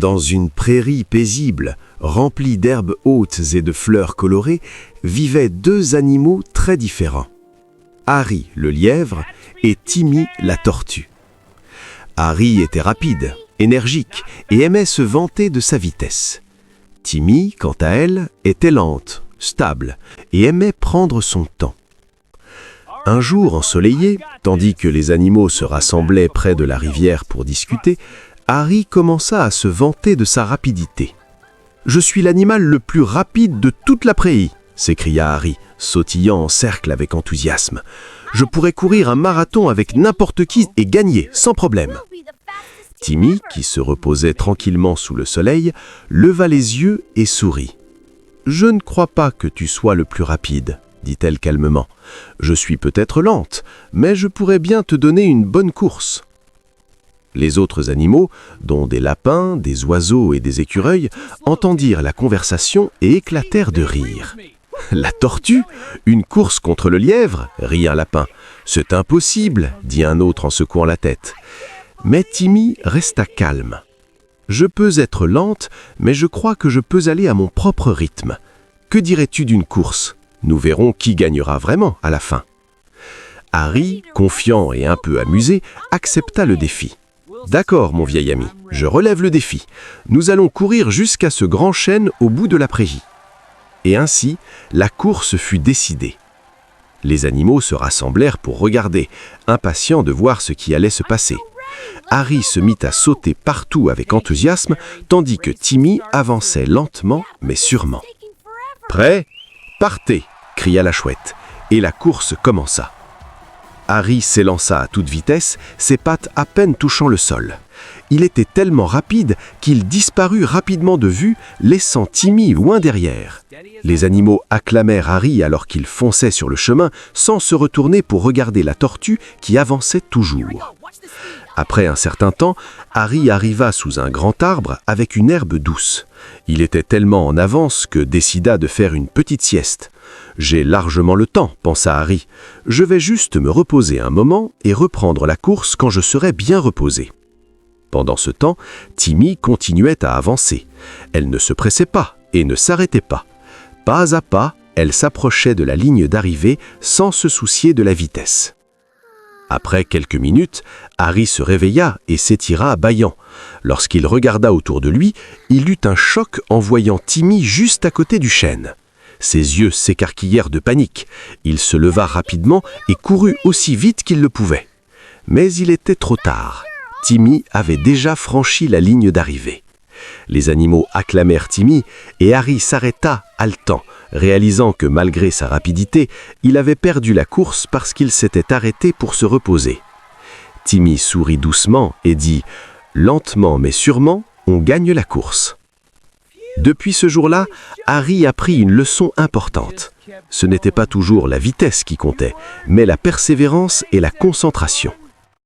Dans une prairie paisible, remplie d'herbes hautes et de fleurs colorées, vivaient deux animaux très différents. Harry, le lièvre, et Timmy, la tortue. Harry était rapide, énergique et aimait se vanter de sa vitesse. Timmy, quant à elle, était lente, stable et aimait prendre son temps. Un jour ensoleillé, tandis que les animaux se rassemblaient près de la rivière pour discuter, Harry commença à se vanter de sa rapidité. « Je suis l'animal le plus rapide de toute la prairie !» s'écria Harry, sautillant en cercle avec enthousiasme. « Je pourrais courir un marathon avec n'importe qui et gagner, sans problème !» Timmy, qui se reposait tranquillement sous le soleil, leva les yeux et sourit. « Je ne crois pas que tu sois le plus rapide, » dit-elle calmement. « Je suis peut-être lente, mais je pourrais bien te donner une bonne course. » Les autres animaux, dont des lapins, des oiseaux et des écureuils, entendirent la conversation et éclatèrent de rire. « La tortue? Une course contre le lièvre ?» rit un lapin. « C'est impossible, » dit un autre en secouant la tête. Mais Timmy resta calme. « Je peux être lente, mais je crois que je peux aller à mon propre rythme. Que dirais-tu d'une course? Nous verrons qui gagnera vraiment à la fin. » Harry, confiant et un peu amusé, accepta le défi. « D'accord, mon vieil ami, je relève le défi. Nous allons courir jusqu'à ce grand chêne au bout de la prairie. » Et ainsi, la course fut décidée. Les animaux se rassemblèrent pour regarder, impatients de voir ce qui allait se passer. Harry se mit à sauter partout avec enthousiasme, tandis que Timmy avançait lentement mais sûrement. « Prêt? Partez !» cria la chouette, et la course commença. Harry s'élança à toute vitesse, ses pattes à peine touchant le sol. Il était tellement rapide qu'il disparut rapidement de vue, laissant Timmy loin derrière. Les animaux acclamèrent Harry alors qu'il fonçait sur le chemin, sans se retourner pour regarder la tortue qui avançait toujours. Après un certain temps, Harry arriva sous un grand arbre avec une herbe douce. Il était tellement en avance que décida de faire une petite sieste. « J'ai largement le temps, » pensa Harry. « Je vais juste me reposer un moment et reprendre la course quand je serai bien reposé. » Pendant ce temps, Timmy continuait à avancer. Elle ne se pressait pas et ne s'arrêtait pas. Pas à pas, elle s'approchait de la ligne d'arrivée sans se soucier de la vitesse. Après quelques minutes, Harry se réveilla et s'étira bâillant. Lorsqu'il regarda autour de lui, il eut un choc en voyant Timmy juste à côté du chêne. Ses yeux s'écarquillèrent de panique. Il se leva rapidement et courut aussi vite qu'il le pouvait. Mais il était trop tard. Timmy avait déjà franchi la ligne d'arrivée. Les animaux acclamèrent Timmy et Harry s'arrêta, haletant, réalisant que malgré sa rapidité, il avait perdu la course parce qu'il s'était arrêté pour se reposer. Timmy sourit doucement et dit « Lentement mais sûrement, on gagne la course. » Depuis ce jour-là, Harry apprit une leçon importante. Ce n'était pas toujours la vitesse qui comptait, mais la persévérance et la concentration.